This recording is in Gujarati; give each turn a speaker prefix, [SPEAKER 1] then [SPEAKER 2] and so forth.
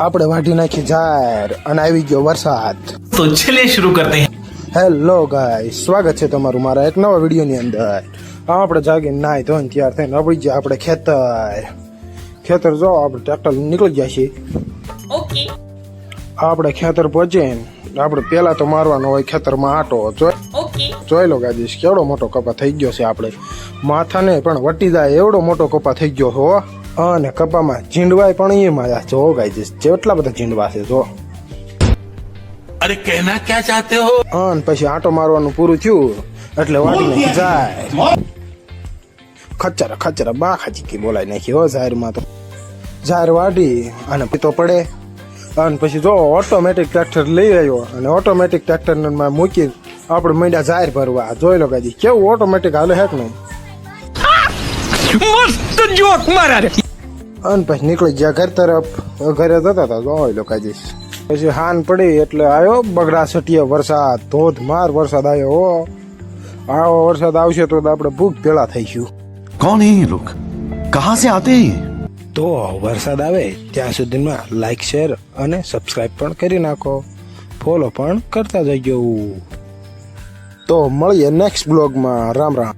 [SPEAKER 1] આપણે વાઢી નાખી જાર અને આવી ગયો વરસાદ.
[SPEAKER 2] તો ચલિए शुरू करते हैं.
[SPEAKER 1] હેલો ગાઈસ, સ્વાગત છે તમારું મારા એક નવા વિડીયોની અંદર. આપણે જાગીને નાઈ ધોઈને તૈયાર થઈને આપણી ગયા આપણે ખેતર જો આપણે ટ્રેક્ટર નીકળી ગયા છીએ.
[SPEAKER 3] ઓકે.
[SPEAKER 1] આપણે ખેતર પહોંચીને આપણે પેલા તો મારવાનો હોય ખેતરમાં આટો.
[SPEAKER 3] ઓકે.
[SPEAKER 1] જોઈ લો ગાઈસ, કેવડો મોટો કપા થઈ ગયો છે. આપણે માથાને પણ વટી જાય એવડો મોટો કપા થઈ ગયો હો. અને કપામાં ઝીંડવાય પણ એમાં જો ગાઈસ, જેટલા બધા ઝીંડવા છે જો.
[SPEAKER 2] अरे कहना क्या चाहते हो?
[SPEAKER 1] અને પછી આટો મારવાનું પૂરું થયું એટલે વાડીને જાય ખચરા ખચરા બા ખાચી બોલાય નાખી હો. જાહેરમાં તો જાહેર વાડી અને પીતો પડે. અને પછી જો ઓટોમેટિક ટ્રેક્ટર લઈ આવ્યો અને ઓટોમેટિક ટ્રેક્ટર મૂકી આપણે માંડ્યા જાહેર ભરવા. જોઈ લો ગાજી કેવું ઓટોમેટિક હાલે હેક નહીં.
[SPEAKER 2] मस्त जोक मारा रे.
[SPEAKER 1] અને પછી નીકળી ગયા ઘર તરફ. ઘરે જતા હતા જોઈ લો ગાજી. પછી હાન પડી એટલે આવ્યો બગડા સટીએ વરસાદ. ધોધમાર વરસાદ આવ્યો હો. આવો વરસાદ આવશે તો આપણે ભૂખ પેલા થઈશું.
[SPEAKER 4] कौन है ये लोग? कहाँ से आते हैं ये?
[SPEAKER 1] તો વરસાદ આવે ત્યાં સુધીમાં લાઈક શેર અને સબસ્ક્રાઇબ પણ કરી નાખો. ફોલો પણ કરતા જજો. તો મળીએ નેક્સ્ટ બ્લોગમાં. રામ રામ.